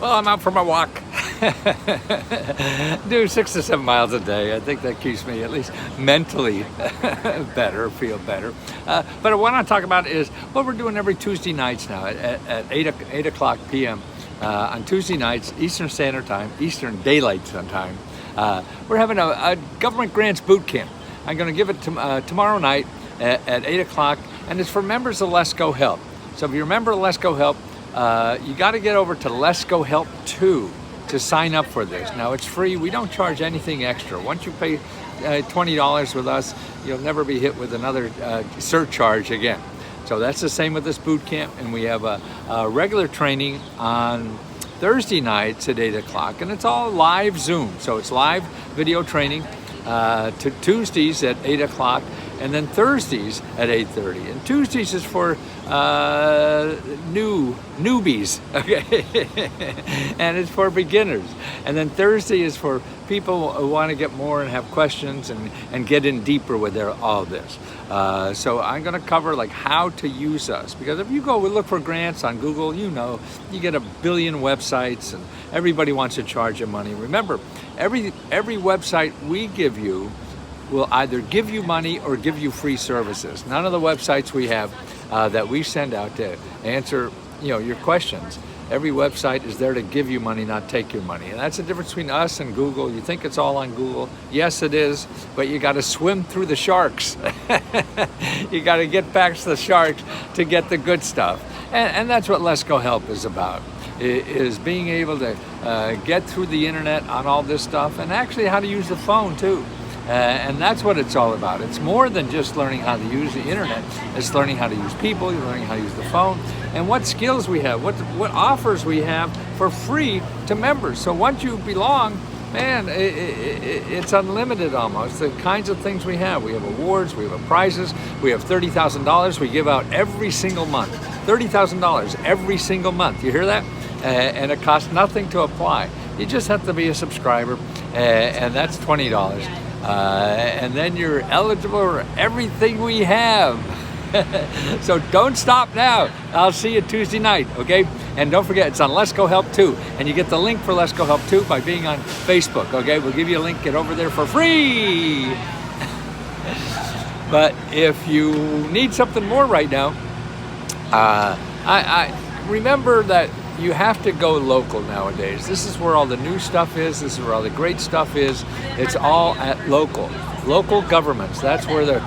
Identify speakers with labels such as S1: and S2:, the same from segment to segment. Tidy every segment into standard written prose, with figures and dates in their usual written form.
S1: Well, I'm out for my walk. Do 6 to 7 miles a day. I think that keeps me at least mentally better, feel better. But what I want to talk about is what we're doing every Tuesday nights now at 8 o'clock p.m. On Tuesday nights, Eastern Standard Time, Eastern Daylight Time. We're having a government grants boot camp. I'm going to give it tomorrow night at 8 o'clock, and it's for members of Lesko Help. So if you're a member of Lesko Help, you got to get over to Lesko Help 2 to sign up for this. Now it's free. We don't charge anything extra. Once you pay $20 with us, you'll never be hit with another surcharge again. So that's the same with this boot camp, and we have a regular training on Thursday nights at 8 o'clock, and it's all live Zoom. So it's live video training to Tuesdays at 8 o'clock, and then Thursdays at 8:30. And Tuesdays is for newbies, okay? And it's for beginners. And then Thursday is for people who want to get more and have questions and get in deeper with all this. So I'm going to cover like how to use us, because if you go look for grants on Google, you get a billion websites and everybody wants to charge you money. Remember, every website we give you will either give you money or give you free services. None of the websites we have that we send out to answer your questions, every website is there to give you money, not take your money. And that's the difference between us and Google. You think it's all on Google. Yes, it is, but you got to swim through the sharks. You got to get past the sharks to get the good stuff. And that's what Lesko Help is about, is being able to get through the internet on all this stuff, and actually how to use the phone too. And that's what it's all about. It's more than just learning how to use the internet. It's learning how to use people, you're learning how to use the phone, and what skills we have, what offers we have for free to members. So once you belong, man, it's unlimited almost, the kinds of things we have. We have awards, we have prizes, we have $30,000 we give out every single month. $30,000 every single month, you hear that? And it costs nothing to apply. You just have to be a subscriber, and that's $20. And then you're eligible for everything we have. So don't stop now. I'll see you Tuesday night, okay? And don't forget, it's on Lesko Help 2. And you get the link for Lesko Help 2 by being on Facebook, okay? We'll give you a link. Get over there for free. But if you need something more right now, I remember that you have to go local nowadays. This is where all the new stuff is. This is where all the great stuff is. It's all at local governments. That's where the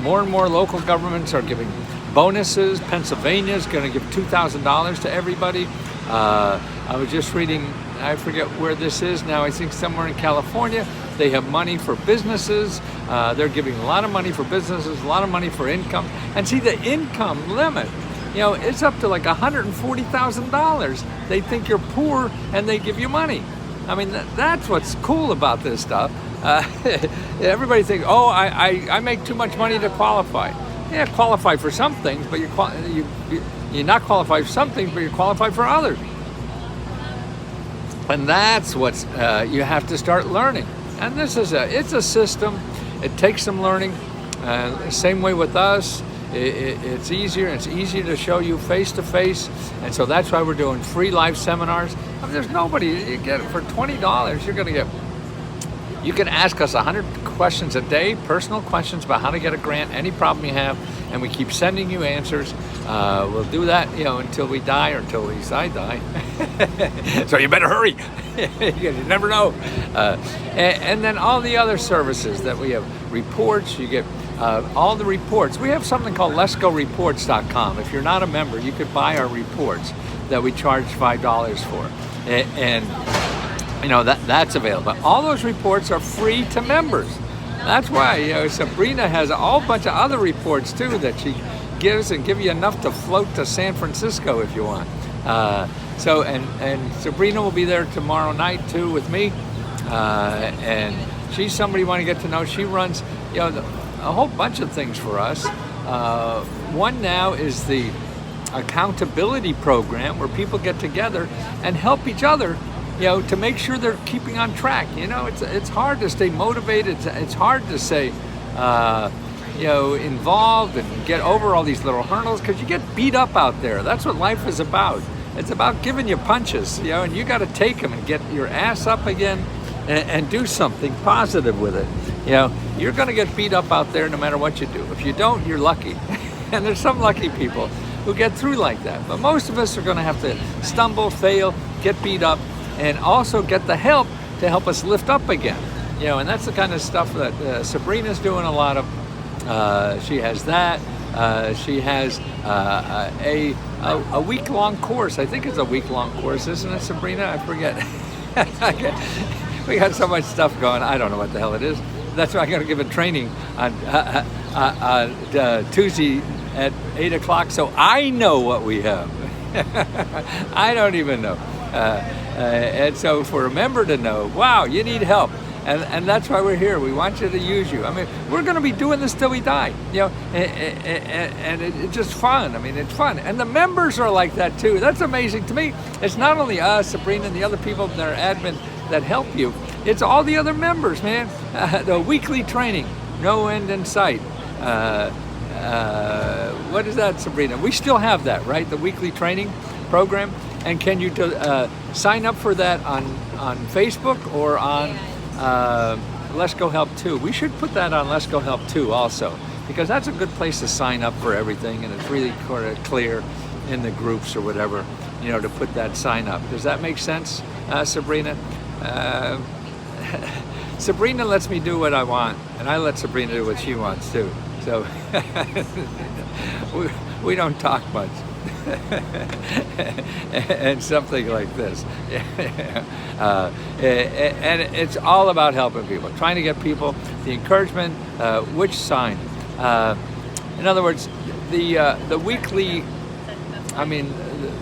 S1: more and more local governments are giving bonuses. Pennsylvania is going to give $2,000 to everybody. I was just reading, I forget where this is now, I think somewhere in California. They have money for businesses. They're giving a lot of money for businesses, a lot of money for income. And see, the income limit, it's up to like $140,000. They think you're poor and they give you money. I mean, that's what's cool about this stuff. Everybody thinks, oh, I make too much money to qualify. Yeah, qualify for some things, but you're not qualified for some things, but you're qualified for others. And that's what you have to start learning. And this is it's a system. It takes some learning. Same way with us. It's easier, and it's easier to show you face to face, and so that's why we're doing free live seminars. I mean, there's nobody, you get it for $20, you're gonna you can ask us 100 questions a day, personal questions about how to get a grant, any problem you have, and we keep sending you answers. We'll do that, until we die, or until at least I die. So you better hurry, you never know. And then all the other services that we have, reports, you get all the reports. We have something called LeskoReports.com. If you're not a member, you could buy our reports that we charge $5 for. And that's available. But all those reports are free to members. That's why Sabrina has a whole bunch of other reports too that she gives, and give you enough to float to San Francisco if you want. So Sabrina will be there tomorrow night too with me. And she's somebody you want to get to know. She runs a whole bunch of things for us. One now is the accountability program, where people get together and help each other, to make sure they're keeping on track. It's hard to stay motivated. It's hard to stay, involved and get over all these little hurdles, because you get beat up out there. That's what life is about. It's about giving you punches, you know, and you got to take them and get your ass up again and do something positive with it. You know, you're going to get beat up out there no matter what you do. If you don't, you're lucky. And there's some lucky people who get through like that. But most of us are going to have to stumble, fail, get beat up, and also get the help to help us lift up again. You know, and that's the kind of stuff that Sabrina's doing a lot of. She has that. She has a week-long course. I think it's a week-long course, isn't it, Sabrina? I forget. We got so much stuff going. I don't know what the hell it is. That's why I'm going to give a training on Tuesday at 8 o'clock, so I know what we have. I don't even know. And so for a member to know, wow, you need help. And that's why we're here. We want you to use you. I mean, we're going to be doing this till we die, you know, and it's just fun. I mean, it's fun. And the members are like that too. That's amazing to me. It's not only us, Sabrina, and the other people that are admin that help you. It's all the other members, man. The weekly training, no end in sight. What is that, Sabrina? We still have that, right? The weekly training program. And can you sign up for that on Facebook or on Lesko Help too? We should put that on Lesko Help too also, because that's a good place to sign up for everything, and it's really clear in the groups or whatever, you know, to put that sign up. Does that make sense, Sabrina? Sabrina lets me do what I want, and I let Sabrina do what she wants too. So we don't talk much. And something like this. And it's all about helping people, trying to get people the encouragement, which sign. In other words, the weekly, I mean,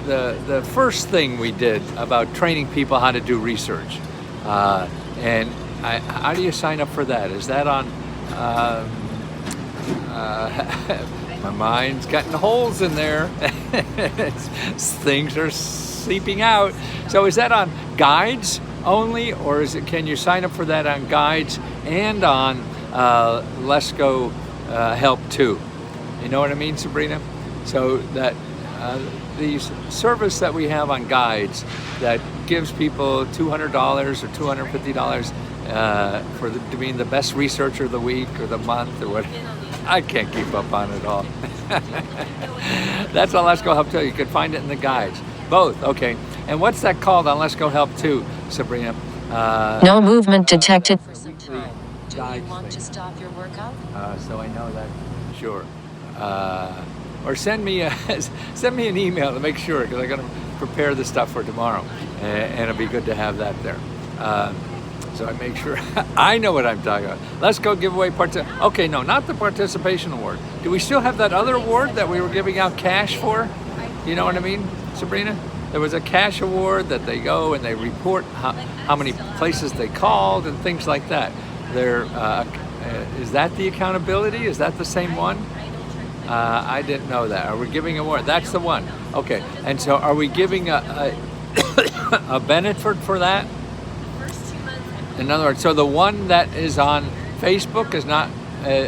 S1: the first thing we did about training people how to do research. And how do you sign up for that? Is that on, my mind's getting holes in there. Things are seeping out. So is that on guides only, or can you sign up for that on guides and on Lesko Help too? You know what I mean, Sabrina? So that the service that we have on guides that gives people $200 or $250 to being the best researcher of the week or the month or what. I can't keep up on it all. That's on Lesko Help too. You can find it in the guides. Both, okay. And what's that called on Lesko Help too, Sabrina?
S2: No movement detected for some time. Do you want to stop your workout?
S1: So I know that. Sure. Or send me an email to make sure, because I'm going to prepare the stuff for tomorrow, and it'll be good to have that there. So I make sure I know what I'm talking about. Let's go give away okay, no, not the participation award. Do we still have that other award that we were giving out cash for? You know what I mean, Sabrina? There was a cash award that they go and they report how many places they called and things like that. Is that the accountability? Is that the same one? I didn't know that. Are we giving a award? That's the one. Okay. And so are we giving a benefit for that? In other words, so the one that is on Facebook is not,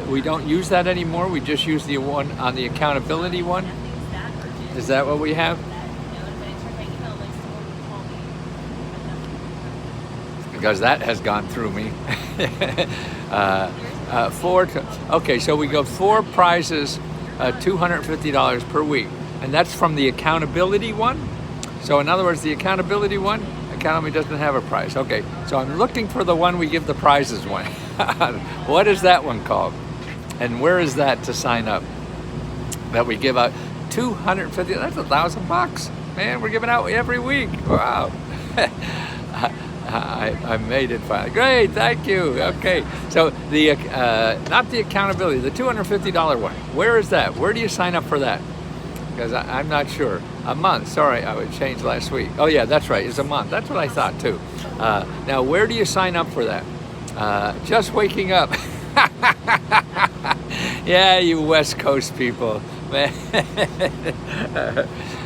S1: we don't use that anymore. We just use the one on the accountability one. Is that what we have? Because that has gone through me. Okay, so we go 4 prizes, $250 per week. And that's from the accountability one. So in other words, the accountability one, Accountability doesn't have a prize. Okay, so I'm looking for the one we give the prizes one. What is that one called? And where is that to sign up? That we give out 250, that's $1,000, man. We're giving out every week. Wow. I made it finally. Great, thank you. Okay, so the not the accountability, the $250 one. Where is that? Where do you sign up for that? Because I'm not sure. A month. Sorry, I would change last week. Oh yeah, that's right. It's a month. That's what I thought too. Now, where do you sign up for that? Just waking up. Yeah, you West Coast people, man.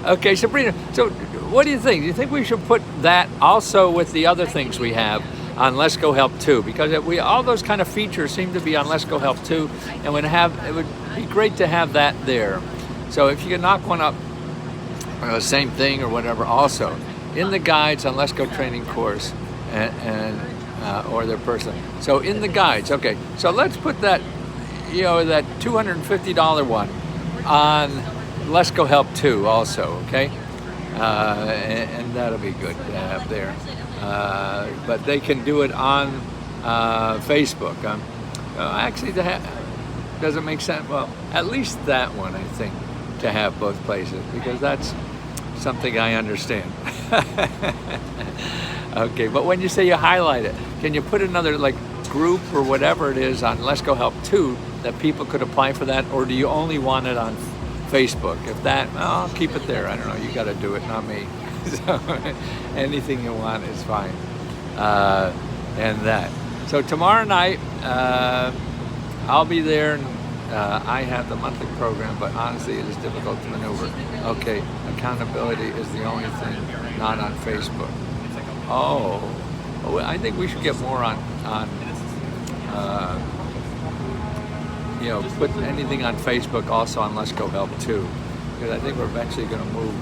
S1: Okay, Sabrina. So, what do you think? Do you think we should put that also with the other things we have on Lesko Help 2? Because all those kind of features seem to be on Lesko Help 2, and it would be great to have that there. So if you can knock one up same thing or whatever. Also, in the guides on Lesko training course, and or their personal. So in the guides, okay. So let's put that, that $250 one on Lesko Help 2 also, okay? And that'll be good to have there. But they can do it on Facebook. Actually, doesn't make sense. Well, at least that one, I think, to have both places, because that's something I understand. Okay, but when you say you highlight it, can you put another group or whatever it is on Lesko Help 2 that people could apply for that, or do you only want it on Facebook? If that, I'll keep it there. I don't know, you got to do it, not me. So anything you want is fine. And that. So tomorrow night, I'll be there, and I have the monthly program, but honestly, it is difficult to maneuver. Okay, accountability is the only thing not on Facebook. Oh, I think we should get more on put anything on Facebook also on Lesko Help 2, because I think we're eventually going to move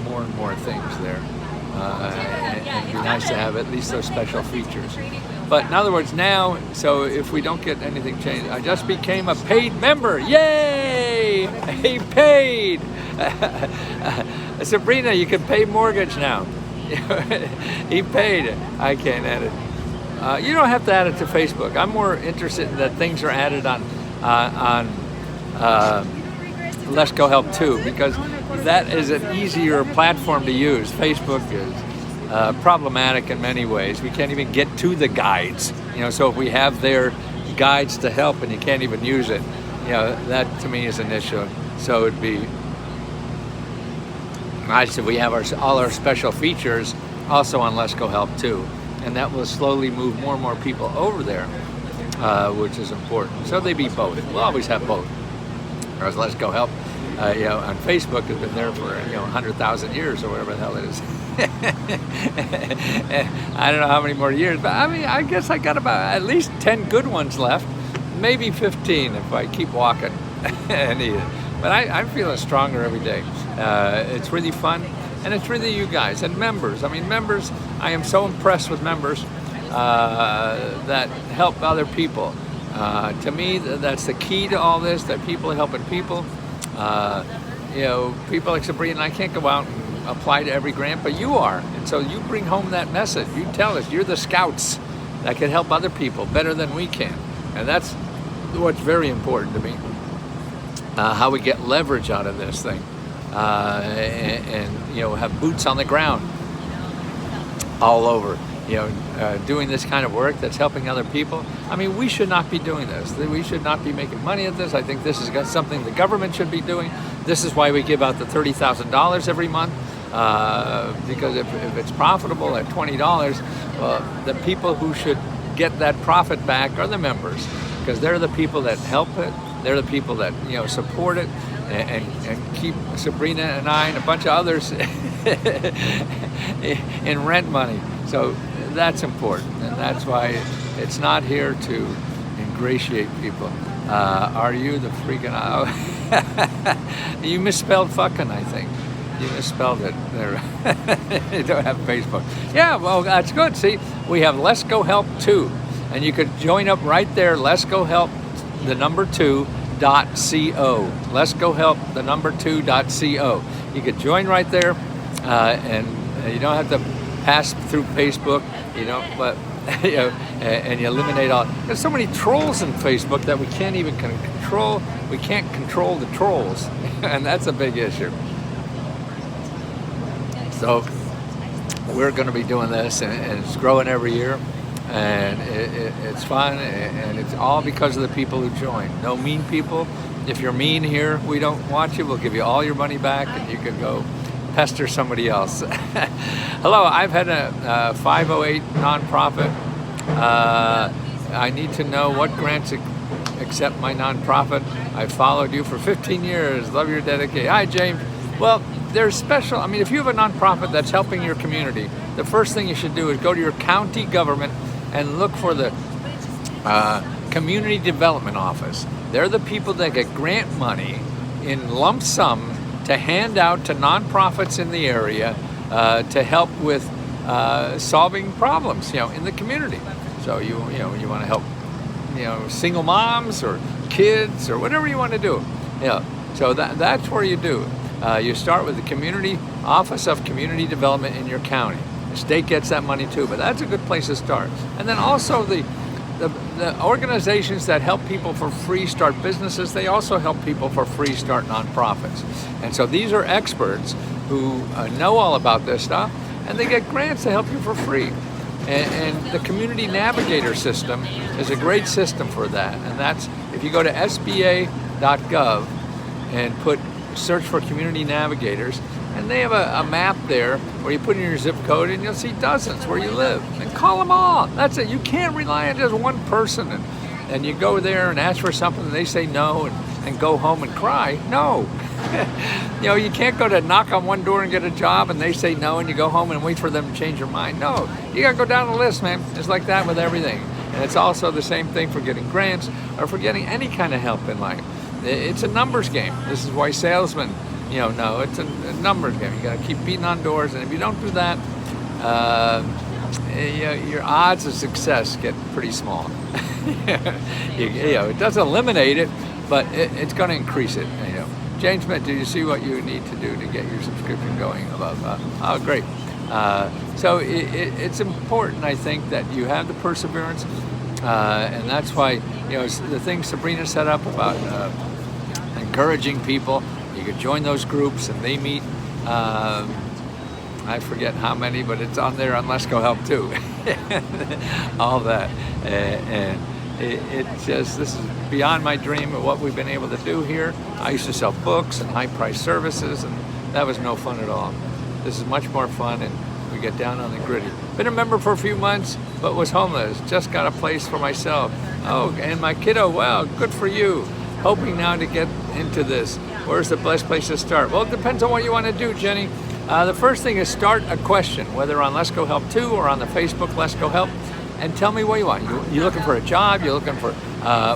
S1: more and more things there. And it'd be nice to have at least those special features. But in other words, now, so if we don't get anything changed, I just became a paid member. Yay! He paid! Sabrina, you can pay mortgage now. He paid it. I can't add it. You don't have to add it to Facebook. I'm more interested in that things are added on Lesko Help 2, because that is an easier platform to use. Facebook is problematic in many ways. We can't even get to the guides. So if we have their guides to help and you can't even use it, that to me is an issue. So it'd be nice if we have all our special features also on Lesko Help 2, and that will slowly move more and more people over there, which is important. So they be both. We'll always have both. Whereas Lesko Help, on Facebook has been there for 100,000 years or whatever the hell it is. I don't know how many more years, but I mean, I guess I got about at least 10 good ones left, maybe 15 if I keep walking. But I'm feeling stronger every day. It's really fun, and it's really you guys and members. I mean, members, I am so impressed with members that help other people. To me, that's the key to all this, that people are helping people. People like Sabrina, I can't go out and apply to every grant, but you are. And so you bring home that message. You tell us, you're the scouts that can help other people better than we can. And that's what's very important to me. How we get leverage out of this thing. And have boots on the ground all over. Doing this kind of work that's helping other people. I mean, we should not be doing this. We should not be making money at this. I think this is something the government should be doing. This is why we give out the $30,000 every month, because if it's profitable at $20, well, the people who should get that profit back are the members, because they're the people that help it. They're the people that support it and keep Sabrina and I and a bunch of others in rent money. So that's important, and that's why it's not here to ingratiate people. Are you the freaking out? You misspelled fucking, I think. You misspelled it there. You don't have Facebook. Yeah, well, that's good. See, we have Lesko Help 2, and you could join up right there, Lesko Help, the number 2.co. Lesko Help, the number 2.co. You could join right there, and you don't have to pass through Facebook, but and you eliminate all. There's so many trolls in Facebook that we can't even control. We can't control the trolls, and that's a big issue. So we're going to be doing this, and it's growing every year, and it's fun, and it's all because of the people who join. No mean people. If you're mean here, we don't want you. We'll give you all your money back, and you can go pester somebody else. Hello, I've had a 508 nonprofit. I need to know what grants accept my nonprofit. I've followed you for 15 years. Love your dedication. Hi, James. Well, there's special. I mean, if you have a nonprofit that's helping your community, the first thing you should do is go to your county government and look for the community development office. They're the people that get grant money in lump sum to hand out to nonprofits in the area to help with solving problems, in the community. So you want to help, single moms or kids or whatever you want to do. So that's where you do. You start with the Community Office of Community Development in your county. The state gets that money too, but that's a good place to start. And then also the organizations that help people for free start businesses, they also help people for free start nonprofits. And so these are experts who know all about this stuff, and they get grants to help you for free. And the Community Navigator system is a great system for that. And that's, if you go to sba.gov and search for Community Navigators, and they have a map there where you put in your zip code and you'll see dozens where you live. And call them all. That's it. You can't rely on just one person. And you go there and ask for something and they say no and go home and cry. No. You can't go to knock on one door and get a job and they say no and you go home and wait for them to change your mind. No. You got to go down the list, man. It's like that with everything. And it's also the same thing for getting grants or for getting any kind of help in life. It's a numbers game. This is why salesmen, no, it's a numbers game. You got to keep beating on doors, and if you don't do that, your odds of success get pretty small. It doesn't eliminate it, but it's going to increase it. Jane Smith, do you see what you need to do to get your subscription going above? Oh, great. So it's important, I think, that you have the perseverance, and that's why the thing Sabrina set up about encouraging people. You could join those groups, and they meet. I forget how many, but it's on there on Lesko Help too. All that, and this is beyond my dream of what we've been able to do here. I used to sell books and high-priced services, and that was no fun at all. This is much more fun, and we get down on the gritty. Been a member for a few months, but was homeless. Just got a place for myself. Oh, and my kiddo, wow, good for you. Hoping now to get into this. Where's the best place to start? Well, it depends on what you want to do, Jenny. The first thing is start a question, whether on Lesko Help 2 or on the Facebook Lesko Help, and tell me what you want. You looking for a job? You're looking for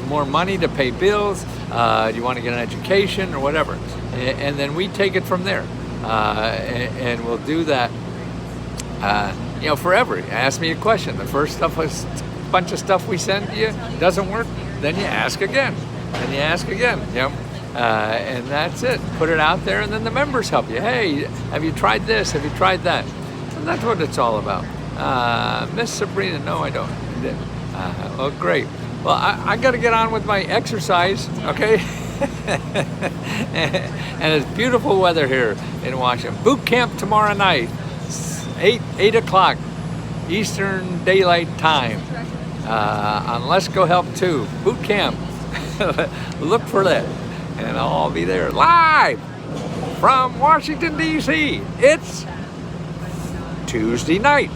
S1: more money to pay bills? Do you want to get an education or whatever? And then we take it from there. And we'll do that, forever. Ask me a question. The first stuff was a bunch of stuff we send you doesn't work. Then you ask again. Then you ask again. And that's it. Put it out there, and then the members help you. Hey, have you tried this? Have you tried that? And that's what it's all about. Miss Sabrina, no, I don't. Well, great. Well, I got to get on with my exercise, okay? And it's beautiful weather here in Washington. Boot camp tomorrow night, 8 o'clock Eastern Daylight Time on Lesko Help 2. Boot camp. Look for that. And I'll be there live from Washington, D.C. It's Tuesday night.